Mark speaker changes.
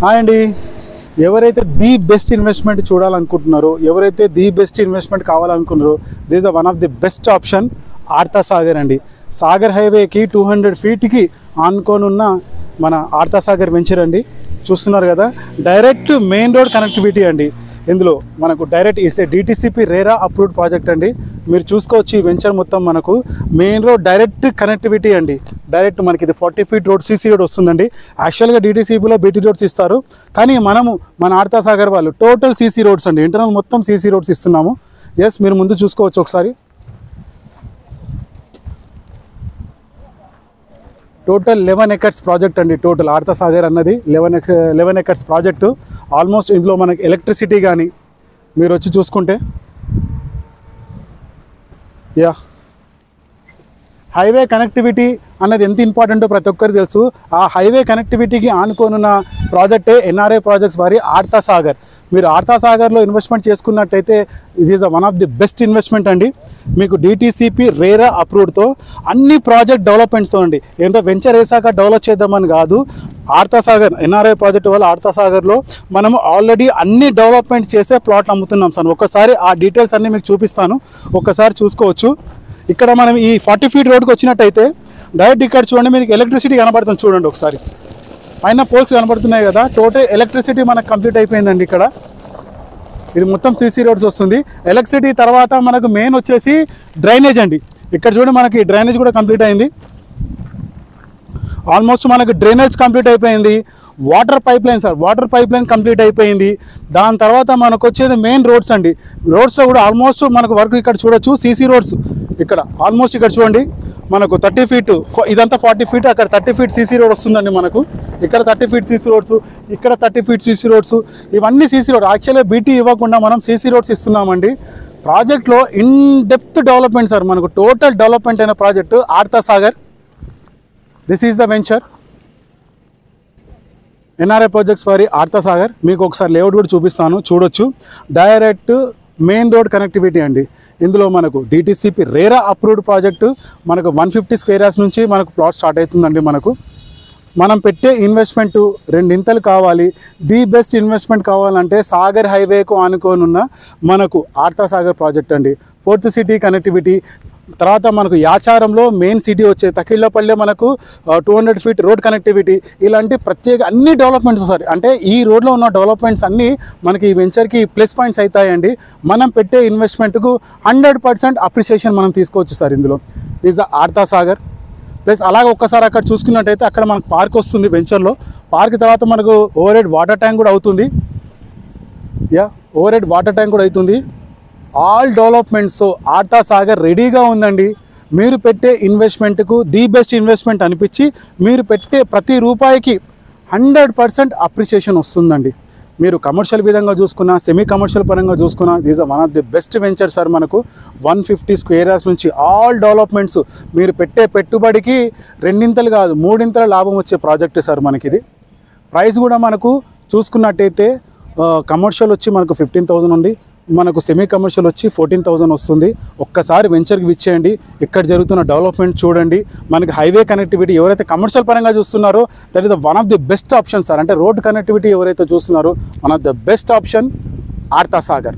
Speaker 1: Hi అండి. ఎవరైతే the best investment చూడాలనుకుంటున్నారో, ఎవరైతే ది బెస్ట్ ఇన్వెస్ట్మెంట్ కావాలనుకున్నారో, this is one of the best option Artha Sagar అండి. సాగర్ హైవేకి 200 ఫీట్కి ఆనుకోనున్న మన ఆర్తా సాగర్ వెంచర్ అండి. చూస్తున్నారు కదా, డైరెక్ట్ మెయిన్ రోడ్ కనెక్టివిటీ అండి. ఇందులో మనకు డైరెక్ట్ ఇస్తే డిటిసిపి రేరా అప్రూవ్డ్ ప్రాజెక్ట్ అండి. మీరు చూసుకోవచ్చు ఈ వెంచర్ మొత్తం మనకు మెయిన్ రోడ్ డైరెక్ట్ కనెక్టివిటీ అండి. డైరెక్ట్ మనకి ఇది 40 ఫీట్ రోడ్ సీసీ రోడ్ వస్తుందండి. యాక్చువల్గా డిటిసిపిలో బీటీ రోడ్స్ ఇస్తారు, కానీ మనము మన ఆర్తా సాగర్ వాళ్ళు టోటల్ సీసీ రోడ్స్ అండి, ఇంటర్నల్ మొత్తం సీసీ రోడ్స్ ఇస్తున్నాము. ఎస్, మీరు ముందు చూసుకోవచ్చు ఒకసారి. టోటల్ 11 ఎకర్స్ ప్రాజెక్ట్ అండి. టోటల్ ఆర్తా సాగర్ అన్నది 11 ఎకర్స్ ప్రాజెక్టు. ఆల్మోస్ట్ ఇందులో మనకి ఎలక్ట్రిసిటీ కానీ మీరు వచ్చి చూసుకుంటే, యా, హైవే కనెక్టివిటీ అన్నది ఎంత ఇంపార్టెంటో ప్రతి ఒక్కరికి తెలుసు. ఆ హైవే కనెక్టివిటీకి ఆనుకోనున్న ప్రాజెక్టే ఎన్ఆర్ఐ ప్రాజెక్ట్స్ వారి ఆర్తా సాగర్. మీరు ఆర్తా సాగర్లో ఇన్వెస్ట్మెంట్ చేసుకున్నట్టయితే ఇది is one of the best investment అండి. మీకు డిటిసిపి రేరా అప్రూవ్డ్తో అన్ని ప్రాజెక్ట్ డెవలప్మెంట్స్తో అండి. ఏంటో వెంచర్ వేసాక డెవలప్ చేద్దామని కాదు, ఆర్తా సాగర్ ఎన్ఆర్ఐ ప్రాజెక్ట్ వల్ల ఆర్తా సాగర్లో మనము ఆల్రెడీ అన్ని డెవలప్మెంట్ చేసే ప్లాట్లు అమ్ముతున్నాం సార్. ఒకసారి ఆ డీటెయిల్స్ అన్నీ మీకు చూపిస్తాను, ఒక్కసారి చూసుకోవచ్చు. ఇక్కడ మనం ఈ 40 ఫీట్ రోడ్కి వచ్చినట్టయితే డైరెక్ట్ ఇక్కడ చూడండి, మీకు ఎలక్ట్రిసిటీ కనబడుతుంది. చూడండి ఒకసారి, పైన పోల్స్ కనబడుతున్నాయి కదా, టోటల్ ఎలక్ట్రిసిటీ మనకు కంప్లీట్ అయిపోయిందండి. ఇక్కడ ఇది మొత్తం సీసీ రోడ్స్ వస్తుంది. ఎలక్ట్రిసిటీ తర్వాత మనకు మెయిన్ వచ్చేసి డ్రైనేజ్ అండి. ఇక్కడ చూడండి, మనకి డ్రైనేజ్ కూడా కంప్లీట్ అయింది. ఆల్మోస్ట్ మనకు డ్రైనేజ్ కంప్లీట్ అయిపోయింది. Water pipe line sir, water pipe line complete అయిపోయింది. దాని తర్వాత మనకు వచ్చేది మెయిన్ రోడ్స్ అండి. రోడ్స్లో కూడా ఆల్మోస్ట్ మనకు వర్క్ ఇక్కడ చూడొచ్చు. సీసీ రోడ్స్ ఇక్కడ ఆల్మోస్ట్ ఇక్కడ చూడండి, మనకు 30 ఫీట్, ఇదంతా 40 ఫీట్, అక్కడ 30 ఫీట్ సీసీ రోడ్ వస్తుందండి. మనకు ఇక్కడ 30 ఫీట్ సీసీ రోడ్స్, ఇక్కడ 30 ఫీట్ సీసీ రోడ్స్, ఇవన్నీ సీసీ రోడ్. యాక్చువల్గా బీటీ ఇవ్వకుండా మనం సీసీ రోడ్స్ ఇస్తున్నామండి. ప్రాజెక్ట్లో ఇన్ డెప్త్ డెవలప్మెంట్ సార్, మనకు టోటల్ డెవలప్మెంట్ అయిన project Artha Sagar. This is the venture NRI projects వారి ఆర్తా సాగర్. మీకు ఒకసారి లేఅవుట్ కూడా చూపిస్తాను, చూడొచ్చు. డైరెక్ట్ మెయిన్ రోడ్ కనెక్టివిటీ అండి. ఇందులో మనకు డిటిసిపి రేరా అప్రూవ్డ్ ప్రాజెక్టు. మనకు 150 స్క్వేర్ యార్డ్స్ నుంచి మనకు ప్లాట్ స్టార్ట్ అవుతుందండి. మనం పెట్టే ఇన్వెస్ట్మెంట్ రెండింతలు కావాలి. ది బెస్ట్ ఇన్వెస్ట్మెంట్ కావాలంటే సాగర్ హైవేకు ఆనుకోనున్న మనకు ఆర్తా సాగర్ ప్రాజెక్ట్ అండి. 4th city connectivity. తర్వాత మనకు యాచారంలో మెయిన్ సిటీ వచ్చే తకిళ్ళపల్లె మనకు 200 ఫీట్ రోడ్ కనెక్టివిటీ. ఇలాంటి ప్రత్యేక అన్ని డెవలప్మెంట్స్ సార్, అంటే ఈ రోడ్లో ఉన్న డెవలప్మెంట్స్ అన్నీ మనకి ఈ వెంచర్కి ప్లస్ పాయింట్స్ అవుతాయండి. మనం పెట్టే ఇన్వెస్ట్మెంట్కు 100% అప్రిసియేషన్ మనం తీసుకోవచ్చు సార్. ఇందులో ఈజ్ ఆర్తా సాగర్. ప్లస్ అలాగే ఒక్కసారి అక్కడ చూసుకున్నట్టయితే అక్కడ మనకు పార్క్ వస్తుంది వెంచర్లో. పార్క్ తర్వాత మనకు ఓవర్ హెడ్ వాటర్ ట్యాంక్ కూడా అవుతుంది. ఓవర్ హెడ్ వాటర్ ట్యాంక్ కూడా అవుతుంది. ఆల్ డెవలప్మెంట్స్ ఆర్తా సాగర్ రెడీగా ఉందండి. మీరు పెట్టే ఇన్వెస్ట్మెంట్కు ది బెస్ట్ ఇన్వెస్ట్మెంట్ అనిపించి మీరు పెట్టే ప్రతి రూపాయికి 100% అప్రిసియేషన్ వస్తుందండి. మీరు కమర్షియల్ విధంగా చూసుకున్నా, సెమీ కమర్షియల్ పరంగా చూసుకున్నా, these are one of the best venture sir. మనకు 150 స్క్వేర్ యార్డ్స్ నుంచి ఆల్ డెవలప్మెంట్స్, మీరు పెట్టే పెట్టుబడికి రెండింతలు కాదు 3ఇంతల లాభం వచ్చే ప్రాజెక్ట్ సార్. మనకిది ప్రైస్ కూడా మనకు చూసుకున్నట్టయితే కమర్షియల్ వచ్చి మనకు 15,000 ఉంది, మనకు సెమీ కమర్షియల్ వచ్చి 14,000 వస్తుంది. ఒక్కసారి వెంచర్కి విచ్చేయండి, ఇక్కడ జరుగుతున్న డెవలప్మెంట్ చూడండి. మనకి హైవే కనెక్టివిటీ ఎవరైతే కమర్షియల్ పరంగా చూస్తున్నారో that is one of the best option sir. అంటే రోడ్ కనెక్టివిటీ ఎవరైతే చూస్తున్నారో one of the best option Artha Sagar.